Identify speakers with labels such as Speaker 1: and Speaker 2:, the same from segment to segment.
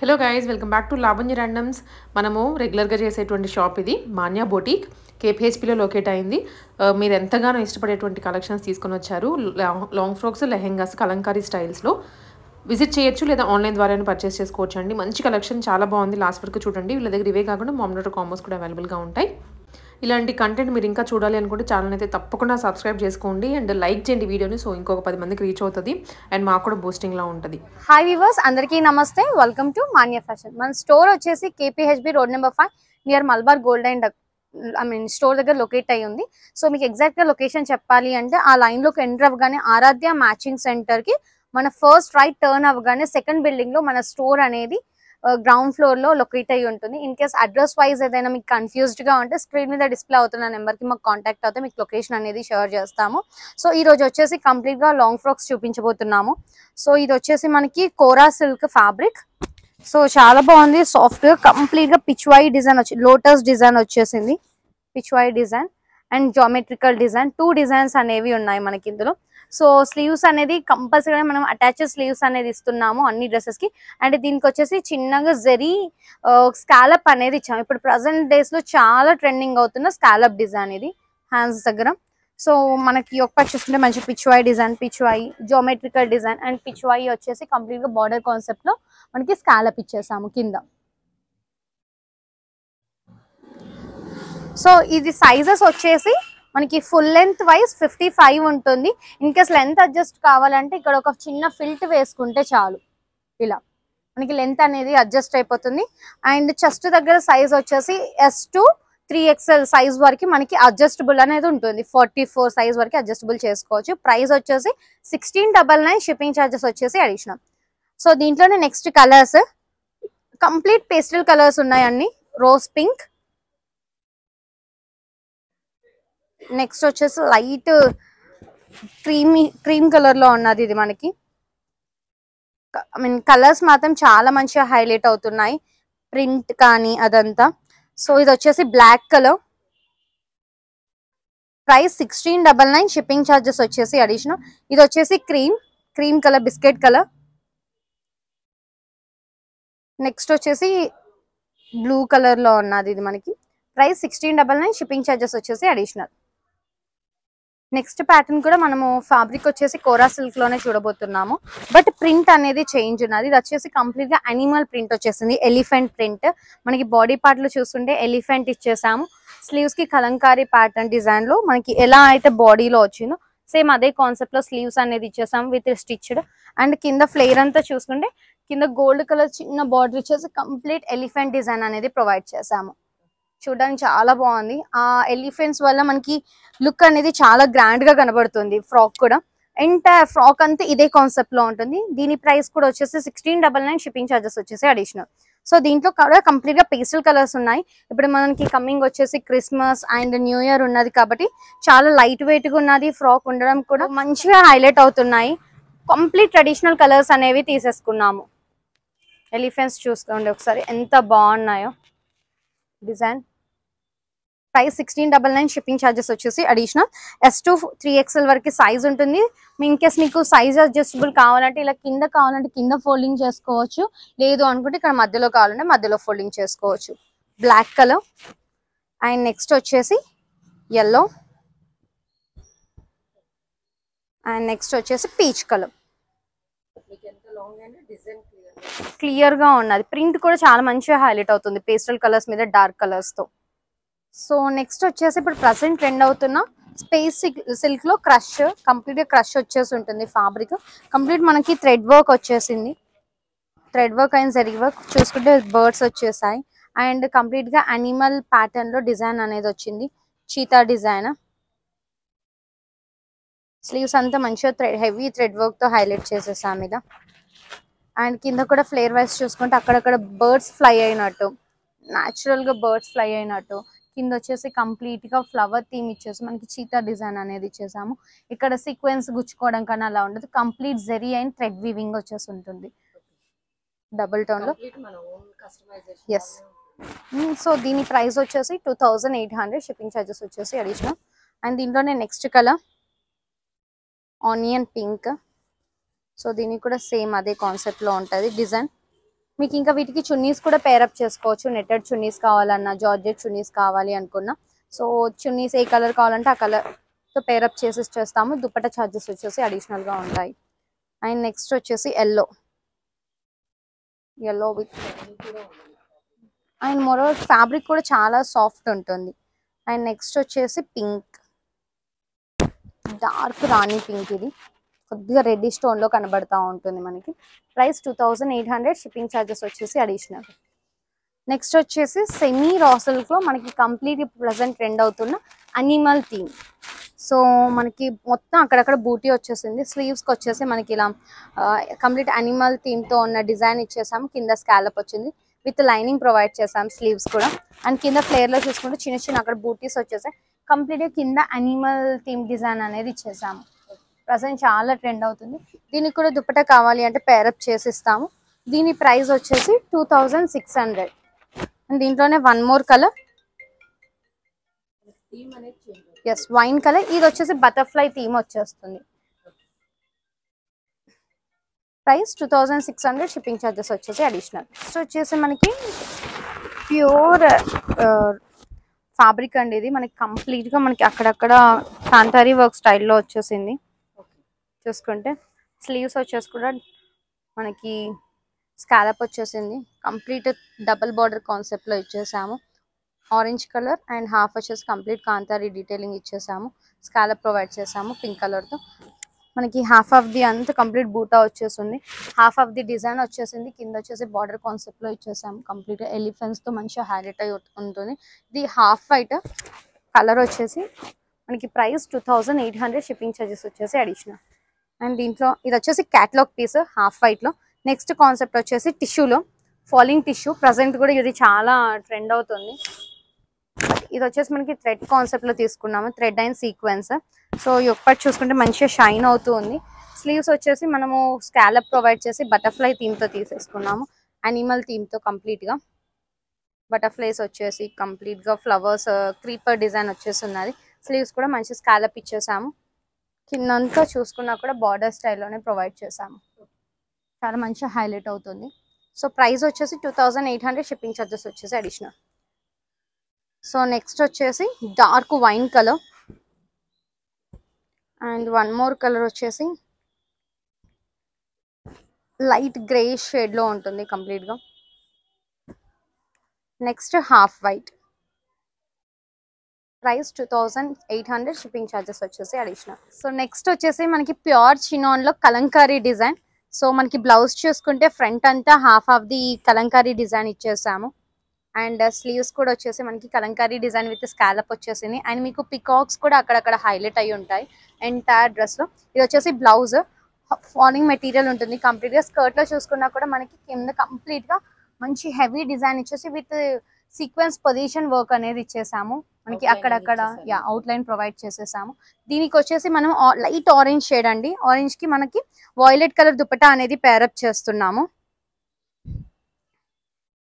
Speaker 1: Hello guys, welcome back to Lavanya randoms. మనము రెగ్యులర్గా చేసేటువంటి షాప్ ఇది మాన్యా బొటీక్ కేపీహెచ్పీలో లొకేట్ అయింది. మీరు ఎంతగానో ఇష్టపడేటువంటి కలెక్షన్స్ తీసుకొని వచ్చారు. లాంగ్ ఫ్రాక్స్, లెహెంగాస్, కలంకారీ స్టైల్స్లో విజిట్ చేయొచ్చు లేదా ఆన్లైన్ ద్వారా పర్చేస్ చేసుకోవచ్చు అండి. మంచి కలెక్షన్, చాలా బాగుంది. లాస్ట్ వరకు చూడండి. వీళ్ళ దగ్గర ఇవే కాకుండా మామ్నోటర్ కాంబోస్ కూడా అవైలబుల్గా ఉంటాయి. ఇలాంటి కంటెంట్ మీరు ఇంకా చూడాలి అనుకుంటే ఛానల్ అయితే తప్పకుండా సబ్స్క్రైబ్ చేసుకోండి అండ్ లైక్ చేయండి వీడియోని. సో ఇంకొక 10 మందికి రీచ్ అవుతుంది అండ్ మాకు కూడా బూస్టింగ్లా ఉంటుంది.
Speaker 2: హాయ్ వ్యూవర్స్, అందరికీ నమస్తే. Welcome to Manya fashion. మన స్టోర్ వచ్చేసి KPHB road number 5 near Malabar gold and store దగ్గర లొకేట్ అయ్యి ఉంది. సో మీకు ఎగ్జాక్ట్ గా లొకేషన్ చెప్పాలి అంటే ఆ లైన్ లోకి ఎంటర్ అవ్వగానే ఆరాధ్య మ్యాచింగ్ సెంటర్ కి మన ఫస్ట్ రైట్ టర్న్ అవ్వగానే సెకండ్ బిల్డింగ్ లో మన స్టోర్ అనేది గ్రౌండ్ ఫ్లోర్ లో లొకేట్ అయ్యి ఉంటుంది. ఇన్ కేస్ అడ్రస్ వైజ్ ఏదైనా మీకు కన్ఫ్యూజ్డ్ గా ఉంటే స్క్రీన్ మీద డిస్ప్లే అవుతున్న నెంబర్ కి మాకు కాంటాక్ట్ అవుతే మీకు లొకేషన్ అనేది షేర్ చేస్తాము. సో ఈ రోజు వచ్చేసి కంప్లీట్ గా లాంగ్ ఫ్రాక్స్ చూపించబోతున్నాము. సో ఇది వచ్చేసి మనకి కోరా సిల్క్ ఫ్యాబ్రిక్. సో చాలా బాగుంది, సాఫ్ట్ గా కంప్లీట్ గా పిచ్వాయి డిజైన్ వచ్చి లోటస్ డిజైన్ వచ్చేసింది. Pichwai design and geometrical design, 2 designs అనేవి ఉన్నాయి మనకి ఇందులో. సో స్లీవ్స్ అనేది కంపల్సరీగా మనం అటాచ్డ్ స్లీవ్స్ అనేది ఇస్తున్నాము అన్ని డ్రెస్సెస్ కి. అండ్ దీనికి వచ్చేసి చిన్నగా జరీ స్కాలప్ అనేది ఇచ్చాము. ఇప్పుడు ప్రజెంట్ డేస్ లో చాలా ట్రెండింగ్ అవుతున్న స్కాలప్ డిజైన్ ఇది హ్యాండ్స్ దగ్గర. సో మనకి ఒక్క చూసుకుంటే మంచి Pichwai design, Pichwai geometrical design and Pichwai వచ్చేసి కంప్లీట్ గా బార్డర్ కాన్సెప్ట్ లో మనకి స్కాలప్ ఇచ్చేసాము కింద. సో ఇది సైజెస్ వచ్చేసి మనకి ఫుల్ లెంత్ వైజ్ 55 ఉంటుంది. ఇన్ కేస్ లెంత్ అడ్జస్ట్ కావాలంటే ఇక్కడ ఒక చిన్న ఫిల్ట్ వేసుకుంటే చాలు, ఇలా మనకి లెంత్ అనేది అడ్జస్ట్ అయిపోతుంది. అండ్ చెస్ట్ దగ్గర సైజ్ వచ్చేసి S to 3XL సైజ్ వరకు మనకి అడ్జస్టబుల్ అనేది ఉంటుంది. 44 సైజ్ వరకు అడ్జస్టబుల్ చేసుకోవచ్చు. ప్రైస్ వచ్చేసి 1699, షిప్పింగ్ ఛార్జెస్ వచ్చేసి అడిషనల్. సో దీంట్లోనే next colours complete pastel colours ఉన్నాయండి. రోజ్ పింక్, నెక్స్ట్ వచ్చేసి లైట్ క్రీమ్ కలర్ లో ఉన్నది. ఇది మనకి కలర్స్ మాత్రం చాలా మంచిగా హైలైట్ అవుతున్నాయి, ప్రింట్ కానీ అదంతా. సో ఇది వచ్చేసి black colour. Price 1699, shipping charges వచ్చేసి అడిషనల్. ఇది వచ్చేసి cream colour, biscuit colour. Next వచ్చేసి బ్లూ కలర్ లో ఉన్నది. ఇది మనకి ప్రైస్ 1699, షిప్పింగ్ ఛార్జెస్ వచ్చేసి అడిషనల్. నెక్స్ట్ ప్యాటర్న్ కూడా మనము ఫ్యాబ్రిక్ వచ్చేసి కోరా సిల్క్ లోనే చూడబోతున్నాము. బట్ ప్రింట్ అనేది చేంజ్ ఉన్నది. ఇది వచ్చేసి కంప్లీట్ గా అనిమల్ ప్రింట్ వచ్చేసింది, ఎలిఫెంట్ ప్రింట్. మనకి బాడీ పార్ట్ లో చూసుకుంటే ఎలిఫెంట్ ఇచ్చేసాము. స్లీవ్స్ కి కలంకారీ ప్యాటర్న్ డిజైన్ లో మనకి ఎలా అయితే బాడీలో వచ్చిందో సేమ్ అదే కాన్సెప్ట్ లో స్లీవ్స్ అనేది ఇచ్చేసాము విత్ స్టిచ్డ్. అండ్ కింద ఫ్లేర్ అంతా చూసుకుంటే కింద గోల్డ్ కలర్ చిన్న బార్డర్ ఇచ్చేసి కంప్లీట్ ఎలిఫెంట్ డిజైన్ అనేది ప్రొవైడ్ చేసాము. చూడడానికి చాలా బాగుంది. ఆ ఎలిఫెంట్స్ వల్ల మనకి లుక్ అనేది చాలా గ్రాండ్ గా కనబడుతుంది. ఫ్రాక్ కూడా ఎంటైర్ ఫ్రాక్ అంతా ఇదే కాన్సెప్ట్ లో ఉంటుంది. దీని ప్రైస్ కూడా వచ్చేసి 1699, షిప్పింగ్ ఛార్జెస్ వచ్చేసి అడిషనల్. సో దీంట్లో కూడా కంప్లీట్ గా పేస్టల్ కలర్స్ ఉన్నాయి. ఇప్పుడు మనకి కమింగ్ వచ్చేసి క్రిస్మస్ అండ్ న్యూ ఇయర్ ఉన్నది కాబట్టి చాలా లైట్ వెయిట్ గా ఉన్నది. ఫ్రాక్ ఉండడం కూడా మంచిగా హైలైట్ అవుతున్నాయి. కంప్లీట్ ట్రెడిషనల్ కలర్స్ అనేవి తీసేసుకున్నాము. ఎలిఫెంట్స్ చూసుకోండి ఒకసారి ఎంత బాగున్నాయో డిజైన్. ప్రైస్ 1699, షిప్పింగ్ ఛార్జెస్ వచ్చేసి అడిషనల్. S to 3XL వరకు సైజ్ ఉంటుంది. ఇన్ కేస్ మీకు సైజ్ అడ్జస్టబుల్ కావాలంటే ఇలా కింద కావాలంటే కింద ఫోల్డింగ్ చేసుకోవచ్చు, లేదు అనుకుంటే ఇక్కడ మధ్యలో కావాలంటే మధ్యలో ఫోల్డింగ్ చేసుకోవచ్చు. బ్లాక్ కలర్ అండ్ నెక్స్ట్ వచ్చేసి ఎల్లో అండ్ నెక్స్ట్ వచ్చేసి పీచ్ కలర్. క్లియర్ గా ఉన్నది. ప్రింట్ కూడా చాలా మంచిగా హైలైట్ అవుతుంది పేస్టల్ కలర్స్ మీద డార్క్ కలర్స్ తో. సో నెక్స్ట్ వచ్చేసి ఇప్పుడు ప్రజెంట్ ట్రెండ్ అవుతున్న స్పేస్ సిల్క్ లో క్రష్, కంప్లీట్ గా క్రష్ వచ్చేసి ఉంటుంది. ఫ్యాబ్రిక్ కంప్లీట్ మనకి థ్రెడ్ వర్క్ వచ్చేసింది. Thread work and zari work చూసుకుంటే బర్డ్స్ వచ్చేసాయి. అండ్ కంప్లీట్ గా అనిమల్ ప్యాటర్న్ లో డిజైన్ అనేది వచ్చింది, చీతా డిజైన్. స్లీవ్స్ అంతా మంచిగా హెవీ థ్రెడ్ వర్క్ తో హైలైట్ చేసేసాం మీద. అండ్ కింద కూడా ఫ్లేర్ వైజ్ చూసుకుంటే అక్కడక్కడ బర్డ్స్ ఫ్లై అయినట్టు, న్యాచురల్ గా బర్డ్స్ ఫ్లై అయినట్టు. కింద వచ్చేసి కంప్లీట్ గా ఫ్లవర్ థీమ్ ఇచ్చేసి మనకి చీతా డిజైన్ అనేది ఇచ్చేసాము. ఇక్కడ సీక్వెన్స్ గుచ్చుకోవడం కన్నా అలా ఉండదు, complete zari and thread weaving వచ్చేసి ఉంటుంది డబుల్ టోన్ లో. ఎస్. సో దీని ప్రైస్ వచ్చేసి 2800, షిప్పింగ్ ఛార్జెస్ వచ్చేసి అడిషనల్. అండ్ దీంట్లోనే next colour onion pink. So దీనికి కూడా సేమ్ అదే కాన్సెప్ట్ లో ఉంటుంది డిజైన్. మీకు ఇంకా వీటికి చున్నీస్ కూడా పేరప్ చేసుకోవచ్చు. నెట్టెడ్ చున్నీస్ కావాలన్నా, జార్జెట్ చున్నీస్ కావాలి అనుకున్నా, సో చున్నీస్ ఏ కలర్ కావాలంటే ఆ కలర్ తో పేరప్ చేసి చేస్తాము. దుపట్టా ఛార్జెస్ వచ్చేసి అడిషనల్ గా ఉంటాయి. అండ్ నెక్స్ట్ వచ్చేసి ఎల్లో విత్ అండ్ మోరో ఫ్యాబ్రిక్ కూడా చాలా సాఫ్ట్ ఉంటుంది. అండ్ నెక్స్ట్ వచ్చేసి పింక్, డార్క్ రాణి పింక్. ఇది కొద్దిగా రెడ్ స్టోన్ లో కనబడతా ఉంటుంది మనకి. ప్రైస్ 2800, షిప్పింగ్ ఛార్జెస్ వచ్చేసి అడిషనల్. నెక్స్ట్ వచ్చేసి సెమీ రా సిల్క్ లో మనకి కంప్లీట్ ప్రెసెంట్ ట్రెండ్ అవుతున్న అనిమల్ థీమ్. సో మనకి మొత్తం అక్కడక్కడ బూటీ వచ్చేసింది. స్లీవ్స్ కి వచ్చేసి మనకి ఇలా కంప్లీట్ అనిమల్ థీమ్ తో ఉన్న డిజైన్ ఇచ్చేసాము. కింద స్కాలప్ వచ్చింది విత్ లైనింగ్ ప్రొవైడ్ చేసాం స్లీవ్స్ కూడా. అండ్ కింద ఫ్లేర్ లో చూసుకుంటే చిన్న చిన్న అక్కడ బూటీస్ వచ్చేసాయి. కంప్లీట్ గా కింద అనిమల్ థీమ్ డిజైన్ అనేది ఇచ్చేసాము. ప్రజెంట్ చాలా ట్రెండ్ అవుతుంది. దీనికి కూడా దుపట్టా కావాలి అంటే పేరప్ చేసిస్తాము. దీని ప్రైస్ వచ్చేసి 2600. అండ్ దీంట్లోనే one more colour, yes wine colour. ఇది వచ్చేసి బటర్ఫ్లై థీమ్ వచ్చేస్తుంది. ప్రైస్ 2600, షిప్పింగ్ ఛార్జెస్ వచ్చేసి అడిషనల్. నెక్స్ట్ వచ్చేసి మనకి ప్యూర్ ఫ్యాబ్రిక్ అండి. ఇది మనకి కంప్లీట్ గా మనకి అక్కడక్కడ కాంతారీ వర్క్ స్టైల్లో వచ్చేసింది. చూసుకుంటే స్లీవ్స్ వచ్చేసి కూడా మనకి స్కాలప్ వచ్చేసింది. కంప్లీట్ డబుల్ బార్డర్ కాన్సెప్ట్ లో ఇచ్చేసాము. ఆరెంజ్ కలర్ అండ్ హాఫ్ వచ్చేసి కంప్లీట్ కాంతారీ డీటెయిలింగ్ ఇచ్చేసాము. స్కాలప్ ప్రొవైడ్ చేసాము పింక్ కలర్ తో. మనకి హాఫ్ ఆఫ్ ది అంతా కంప్లీట్ బూటా వచ్చేసింది. హాఫ్ ఆఫ్ ది డిజైన్ వచ్చేసింది. కింద వచ్చేసి బార్డర్ కాన్సెప్ట్ లో ఇచ్చేసాము. కంప్లీట్ ఎలిఫెంట్స్ తో మంచిగా హైలైట్ అయి ఉంటుంది. ఇది హాఫ్ వైట్ కలర్ వచ్చేసి మనకి ప్రైస్ 2800, షిప్పింగ్ ఛార్జెస్ వచ్చేసి అడిషనల్. అండ్ దీంట్లో ఇది వచ్చేసి క్యాటలాగ్ పీస్ హాఫ్ వైట్ లో. నెక్స్ట్ కాన్సెప్ట్ వచ్చేసి టిష్యూలో ఫాలింగ్ టిష్యూ. ప్రజెంట్ కూడా ఇది చాలా ట్రెండ్ అవుతుంది. ఇది వచ్చేసి మనకి థ్రెడ్ కాన్సెప్ట్ లో తీసుకున్నాము, థ్రెడ్ అండ్ సీక్వెన్స్. సో ఒక్కటి చూసుకుంటే మంచిగా షైన్ అవుతూ ఉంది. స్లీవ్స్ వచ్చేసి మనము స్కాలప్ ప్రొవైడ్ చేసి బటర్ఫ్లై థీమ్ తో తీసేసుకున్నాము. అనిమల్ థీమ్ తో కంప్లీట్ గా బటర్ఫ్లైస్ వచ్చేసి కంప్లీట్ గా ఫ్లవర్స్ క్రీపర్ డిజైన్ వచ్చేసి ఉన్నది. స్లీవ్స్ కూడా మంచి స్కాలప్ ఇచ్చేసాము. కిందంతా చూసుకున్నా కూడా బార్డర్ స్టైల్లోనే ప్రొవైడ్ చేసాము. చాలా మంచిగా హైలైట్ అవుతుంది. సో ప్రైస్ వచ్చేసి 2800, షిప్పింగ్ ఛార్జెస్ వచ్చేసి అడిషనల్. సో నెక్స్ట్ వచ్చేసి dark wine colour and one more colour వచ్చేసి లైట్ గ్రే షేడ్ లో ఉంటుంది కంప్లీట్ గా. Next half white, price 2800, shipping charges వచ్చేసి అడిషనల్. సో నెక్స్ట్ వచ్చేసి మనకి ప్యూర్ చినాన్ లో కలంకారీ డిజైన్. సో మనకి బ్లౌజ్ చూసుకుంటే ఫ్రంట్ అంతా half of the Kalamkari design ఇచ్చేసాము. అండ్ స్లీవ్స్ కూడా వచ్చేసి మనకి కలంకారీ డిజైన్ విత్ స్కాలప్ వచ్చేసింది. అండ్ మీకు పికాక్స్ కూడా అక్కడక్కడ హైలైట్ అయ్యి ఉంటాయి ఎంటైర్ డ్రెస్ లో. ఇది వచ్చేసి బ్లౌజ్ ఫాలింగ్ మెటీరియల్ ఉంటుంది కంప్లీట్ గా. స్కర్ట్ లో చూసుకున్నా కూడా మనకి కింద కంప్లీట్ గా మంచి హెవీ డిజైన్ ఇచ్చేసి విత్ సీక్వెన్స్ పొజిషన్ వర్క్ అనేది ఇచ్చేసాము. మనకి అక్కడక్కడ అవుట్ లైన్ ప్రొవైడ్ చేసేసాము. దీనికి వచ్చేసి మనం లైట్ ఆరెంజ్ షేడ్ అండి. ఆరెంజ్ కి మనకి వాయిలెట్ కలర్ దుపట్టా అనేది పేరప్ చేస్తున్నాము.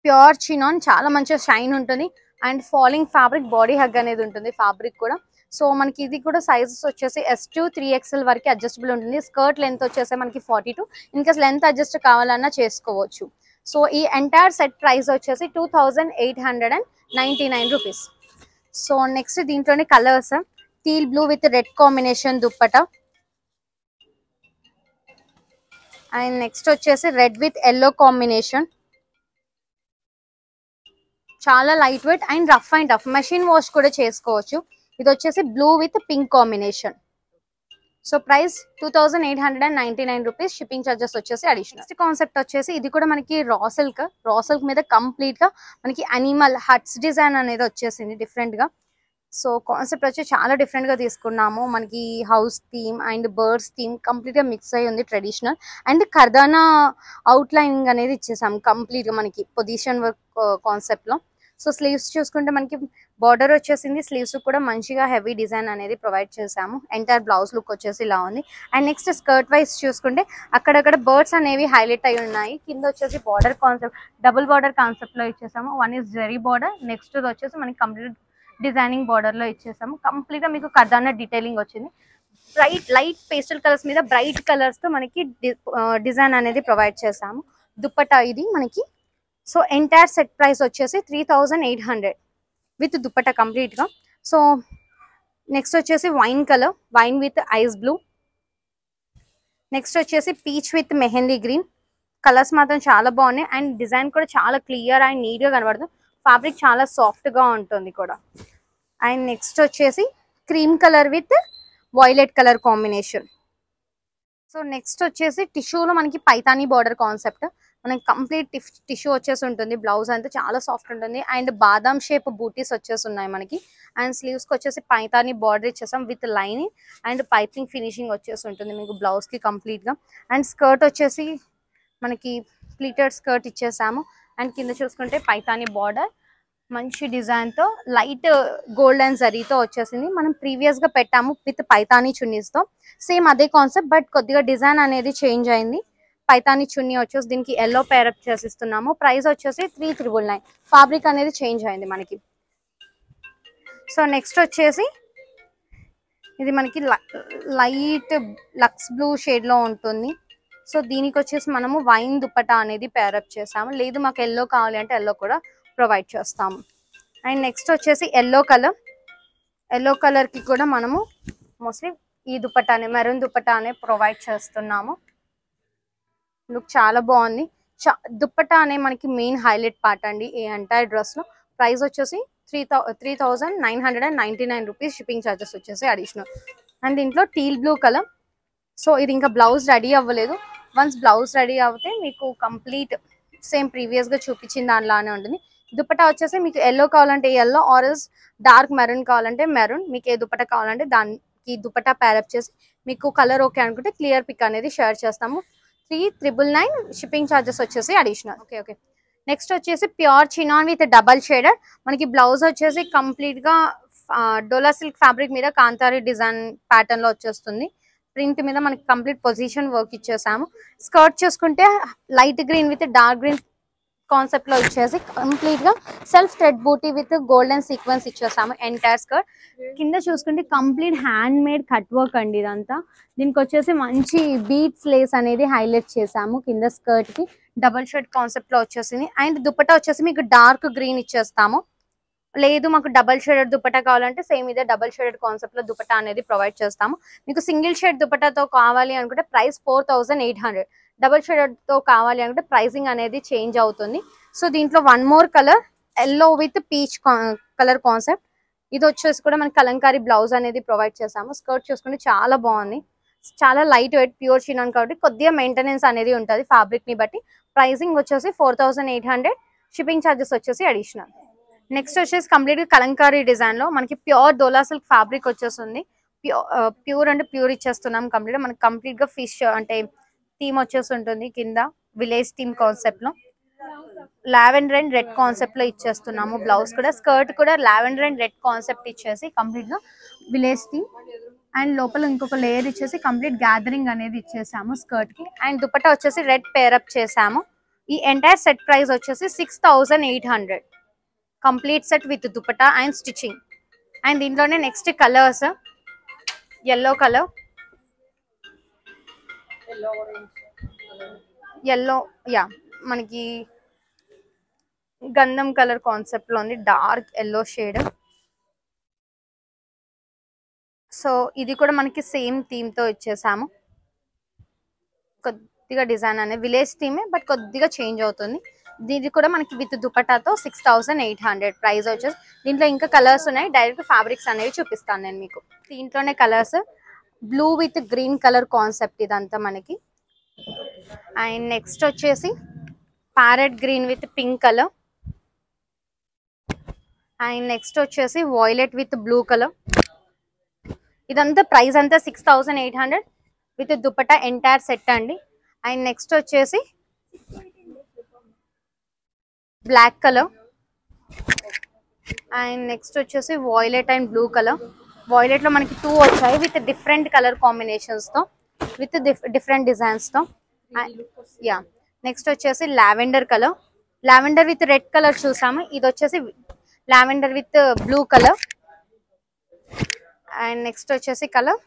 Speaker 2: ప్యూర్ చినాన్ చాలా మంచిగా షైన్ ఉంటుంది. And falling fabric, body hug అనేది ఉంటుంది ఫ్యాబ్రిక్ కూడా. సో మనకి ఇది కూడా సైజెస్ వచ్చేసి S2 3XL వరకు అడ్జస్టబుల్ ఉంటుంది. స్కర్ట్ లెంత్ వచ్చేసి మనకి 42. ఇన్కేస్ లెంత్ అడ్జస్ట్ కావాలన్నా చేసుకోవచ్చు. సో ఈ ఎంటైర్ సెట్ ప్రైస్ వచ్చేసి 2899 రూపీస్. సో నెక్స్ట్ దీంట్లోనే colours teal blue with red combination dupatta. And next వచ్చేసి రెడ్ విత్ ఎల్లో కాంబినేషన్. చాలా light weight and rough and tough, machine wash కూడా చేసుకోవచ్చు. ఇది వచ్చేసి blue with pink combination. So price 2899 rupees, shipping charges వచ్చేసి additional. Next concept వచ్చేసి ఇది కూడా మనకి రా సిల్క్ మీద కంప్లీట్ గా మనకి అనిమల్ హట్స్ డిజైన్ అనేది వచ్చేసింది డిఫరెంట్ గా. సో కాన్సెప్ట్ వచ్చి చాలా డిఫరెంట్ గా తీసుకున్నాము. మనకి house theme and birds theme complete గా మిక్స్ అయ్యి ఉంది ట్రెడిషనల్. అండ్ కర్దానా అవుట్ లైనింగ్ అనేది ఇచ్చేసాము కంప్లీట్ గా మనకి పొజిషన్ వర్క్ కాన్సెప్ట్ లో. సో స్లీవ్స్ చూసుకుంటే మనకి బార్డర్ వచ్చేసింది. స్లీవ్స్ కూడా మంచిగా హెవీ డిజైన్ అనేది ప్రొవైడ్ చేసాము. ఎంటైర్ బ్లౌజ్ లుక్ వచ్చేసి ఇలా ఉంది. అండ్ నెక్స్ట్ స్కర్ట్ వైస్ చూసుకుంటే అక్కడక్కడ బర్డ్స్ అనేవి హైలైట్ అయి ఉన్నాయి. కింద వచ్చేసి border concept double border concept లో ఇచ్చేసాము. One is zari border, next వచ్చేసి మనకి కంప్లీట్ డిజైనింగ్ బార్డర్ లో ఇచ్చేసాము. కంప్లీట్ గా మీకు కర్దానా డీటెయిలింగ్ వచ్చింది. లైట్ పేస్టల్ కలర్స్ మీద బ్రైట్ కలర్స్ తో మనకి డిజైన్ అనేది ప్రొవైడ్ చేసాము. దుప్పట్టా ఇది మనకి సో ఎంటైర్ సెట్ ప్రైస్ వచ్చేసి 3800 విత్ దుపట్టా కంప్లీట్ గా. సో నెక్స్ట్ వచ్చేసి wine colour, wine with ice blue. Next వచ్చేసి peach with mehndi green. Colours మాత్రం చాలా బాగున్నాయి అండ్ డిజైన్ కూడా చాలా క్లియర్ అండ్ నీట్ గా కనబడుతుంది. ఫ్యాబ్రిక్ చాలా సాఫ్ట్ గా ఉంటుంది కూడా. అండ్ నెక్స్ట్ వచ్చేసి cream colour with violet colour combination. So next వచ్చేసి టిష్యూలో మనకి పైతానీ బార్డర్ కాన్సెప్ట్. మనకి కంప్లీట్ టిష్యూ వచ్చేసి ఉంటుంది. బ్లౌజ్ అంతా చాలా సాఫ్ట్ ఉంటుంది అండ్ బాదాం షేప్ బూటీస్ వచ్చేసి ఉన్నాయి మనకి. అండ్ స్లీవ్స్ కి వచ్చేసి పైతానీ బార్డర్ ఇచ్చేసాం with lining and piping finishing వచ్చేసి ఉంటుంది మీకు బ్లౌజ్ కి కంప్లీట్ గా. అండ్ స్కర్ట్ వచ్చేసి మనకి ప్లీటెడ్ స్కర్ట్ ఇచ్చేసాము. అండ్ కింద చూసుకుంటే పైతానీ బార్డర్ మంచి డిజైన్ తో లైట్ గోల్డెన్ జరీతో వచ్చేసింది. మనం ప్రీవియస్ గా పెట్టాము విత్ పైతానీ చున్నీస్ తో. సేమ్ అదే కాన్సెప్ట్ బట్ కొద్దిగా డిజైన్ అనేది చేంజ్ అయింది. పైతానీ చున్నీ వచ్చేసి దీనికి ఎల్లో పేరప్ చేసిస్తున్నాము. ప్రైస్ వచ్చేసి 3999. ఫ్యాబ్రిక్ అనేది చేంజ్ అయింది మనకి. సో నెక్స్ట్ వచ్చేసి ఇది మనకి లైట్ లక్స్ బ్లూ షేడ్ లో ఉంటుంది. సో దీనికి వచ్చేసి మనము వైన్ దుపట్టా అనేది పేరప్ చేసాము. లేదు మాకు ఎల్లో కావాలి అంటే ఎల్లో కూడా ప్రొవైడ్ చేస్తాము. అండ్ నెక్స్ట్ వచ్చేసి ఎల్లో కలర్ కి కూడా మనము మోస్ట్లీ ఈ దుపట్టానే మెరూన్ దుపట్టానే ప్రొవైడ్ చేస్తున్నాము. లుక్ చాలా బాగుంది. దుపట్టా అనే మనకి మెయిన్ హైలైట్ పార్ట్ అండి ఈ ఎంటైర్ డ్రెస్ లో. ప్రైస్ వచ్చేసి 3999 రూపీస్. షిప్పింగ్ ఛార్జెస్ వచ్చేసి అడిషనల్. అండ్ దీంట్లో టీల్ బ్లూ కలర్. సో ఇది ఇంకా బ్లౌజ్ రెడీ అవ్వలేదు. వన్స్ బ్లౌజ్ రెడీ అవుతే మీకు కంప్లీట్ సేమ్ ప్రీవియస్ గా చూపించిన దానిలానే ఉంటుంది. దుపట్టా వచ్చేసి మీకు ఎల్లో కావాలంటే ఎల్లో, ఆరెంజ్ డార్క్ మెరూన్ కావాలంటే మెరూన్. మీకు ఏ దుపట్టా కావాలంటే దానికి దుపట్టా ప్యారప్ చేసి మీకు కలర్ ఓకే అనుకుంటే క్లియర్ పిక్ అనేది షేర్ చేస్తాము. 3999. షిప్పింగ్ ఛార్జెస్ వచ్చేసి అడిషనల్. ఓకే. నెక్స్ట్ వచ్చేసి pure chinon with double shaded. మనకి బ్లౌజ్ వచ్చేసి కంప్లీట్ గా డోలా సిల్క్ ఫ్యాబ్రిక్ మీద కాంతారి డిజైన్ ప్యాటర్న్ లో వచ్చేస్తుంది. ప్రింట్ మీద మనకి కంప్లీట్ పొజిషన్ వర్క్ ఇచ్చేసాము. స్కర్ట్ చూసుకుంటే light green with dark green concept లో ఇచ్చేసి కంప్లీట్ గా self thread booti with golden sequence ఇచ్చేసాము. ఎంటైర్ స్కర్ట్ కింద చూసుకుంటే complete handmade cut work అండి ఇదంతా. దీనికి వచ్చేసి మంచి బీట్స్ లేస్ అనేది హైలైట్ చేసాము. కింద స్కర్ట్ కి డబల్ షేడ్ కాన్సెప్ట్ లో వచ్చేసింది. అండ్ దుపట్టా వచ్చేసి మీకు డార్క్ గ్రీన్ ఇచ్చేస్తాము. లేదు మాకు డబల్ షేడెడ్ దుపట్టా కావాలంటే సేమ్ ఇదే డబల్ షేడెడ్ కాన్సెప్ట్ లో దుపట్టా అనేది ప్రొవైడ్ చేస్తాము. మీకు సింగిల్ షేడ్ దుపట్టాతో కావాలి అనుకుంటే ప్రైస్ 4800. డబల్ షేడెడ్ తో కావాలి అనుకుంటే ప్రైసింగ్ అనేది చేంజ్ అవుతుంది. సో దీంట్లో one more colour yellow with peach colour concept. ఇది వచ్చేసి కూడా మనకి కలంకారీ బ్లౌజ్ అనేది ప్రొవైడ్ చేసాము. స్కర్ట్ చూసుకుంటే చాలా బాగుంది. చాలా లైట్ వెయిట్ ప్యూర్ చినాన్ కాబట్టి కొద్దిగా మెయింటెనెన్స్ అనేది ఉంటుంది ఫ్యాబ్రిక్ ని బట్టి. ప్రైసింగ్ వచ్చేసి 4800. షిప్పింగ్ ఛార్జెస్ వచ్చేసి అడిషనల్. నెక్స్ట్ వచ్చేసి కంప్లీట్ గా కలంకారీ డిజైన్ లో మనకి ప్యూర్ డోలా సిల్క్ ఫ్యాబ్రిక్ వచ్చేస్తుంది. ప్యూర్ అంటే ప్యూర్ ఇచ్చేస్తున్నాం కంప్లీట్. మనకి కంప్లీట్ గా ఫిష్ అంటే థీమ్ వచ్చేసి ఉంటుంది. కింద విలేజ్ థీమ్ కాన్సెప్ట్ లో లావెండర్ అండ్ రెడ్ కాన్సెప్ట్ లో ఇచ్చేస్తున్నాము. బ్లౌజ్ కూడా స్కర్ట్ కూడా లావెండర్ అండ్ రెడ్ కాన్సెప్ట్ ఇచ్చేసి కంప్లీట్ గా విలేజ్ థీమ్. అండ్ లోపల ఇంకొక లేయర్ ఇచ్చేసి కంప్లీట్ గ్యాదరింగ్ అనేది ఇచ్చేసాము స్కర్ట్ కి. అండ్ దుపట్టా వచ్చేసి రెడ్ పేరప్ చేసాము. ఈ ఎంటైర్ సెట్ ప్రైస్ వచ్చేసి 6800. Complete set with dupatta and stitching. And దీంట్లోనే next colours yellow colour, yellow మనకి గంధం కలర్ కాన్సెప్ట్ లో ఉంది. Dark yellow shade. సో ఇది కూడా మనకి సేమ్ థీమ్ తో ఇచ్చేసాము. కొద్దిగా డిజైన్ అనేది విలేజ్ థీమే బట్ కొద్దిగా చేంజ్ అవుతుంది. దీనికి కూడా మనకి విత్ దుపట్టాతో 6800 ప్రైస్ వచ్చేసి. దీంట్లో ఇంకా కలర్స్ ఉన్నాయి. డైరెక్ట్ ఫ్యాబ్రిక్స్ అనేవి చూపిస్తాను నేను మీకు. దీంట్లోనే colours blue with green colour concept ఇదంతా మనకి. అండ్ నెక్స్ట్ వచ్చేసి parrot green with pink colour. And next వచ్చేసి వైలెట్ విత్ బ్లూ కలర్. ఇదంతా ప్రైస్ అంతా 6800 విత్ దుపట్టా ఎంటైర్ సెట్ అండి. అండ్ నెక్స్ట్ వచ్చేసి బ్లాక్ కలర్. అండ్ నెక్స్ట్ వచ్చేసి violet and blue colour. Violet లో మనకి 2 వచ్చాయి విత్ డిఫరెంట్ కలర్ కాంబినేషన్స్ తో విత్ డిఫరెంట్ డిజైన్స్ తో. నెక్స్ట్ వచ్చేసి lavender colour. Lavender with red colour చూసాము. ఇది వచ్చేసి lavender with blue colour. And next వచ్చేసి కలర్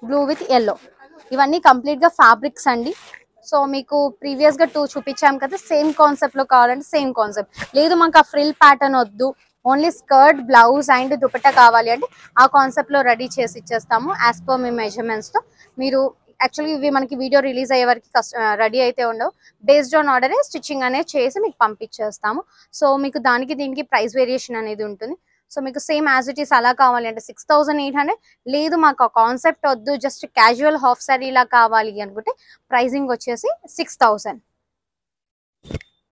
Speaker 2: బ్లూ విత్ ఎల్లో. ఇవన్నీ కంప్లీట్ గా ఫ్యాబ్రిక్స్ అండి. సో మీకు ప్రీవియస్ గా 2 చూపించాం కదా, సేమ్ కాన్సెప్ట్ లో కావాలంటే సేమ్ కాన్సెప్ట్, లేదు మాకు ఆ ఫ్రిల్ ప్యాటర్న్ వద్దు, only skirt blouse and dupatta కావాలి అంటే ఆ కాన్సెప్ట్ లో రెడీ చేసి ఇచ్చేస్తాము యాజ్ పర్ మీ మెజర్మెంట్స్ తో. మీరు యాక్చువల్లీ ఇవి మనకి వీడియో రిలీజ్ అయ్యే వరకు రెడీ అయితే ఉండవు, బేస్డ్ ఆన్ ఆర్డర్ స్టిచ్చింగ్ అనేది చేసి మీకు పంపించేస్తాము. సో మీకు దానికి దీనికి ప్రైస్ వేరియేషన్ అనేది ఉంటుంది. సో మీకు సేమ్ యాజ్ ఇట్ ఈస్ అలా కావాలి అంటే 6800, లేదు మాకు ఆ కాన్సెప్ట్ వద్దు జస్ట్ క్యాజువల్ హాఫ్ సారీ లా కావాలి అనుకుంటే ప్రైజింగ్ వచ్చేసి 6000.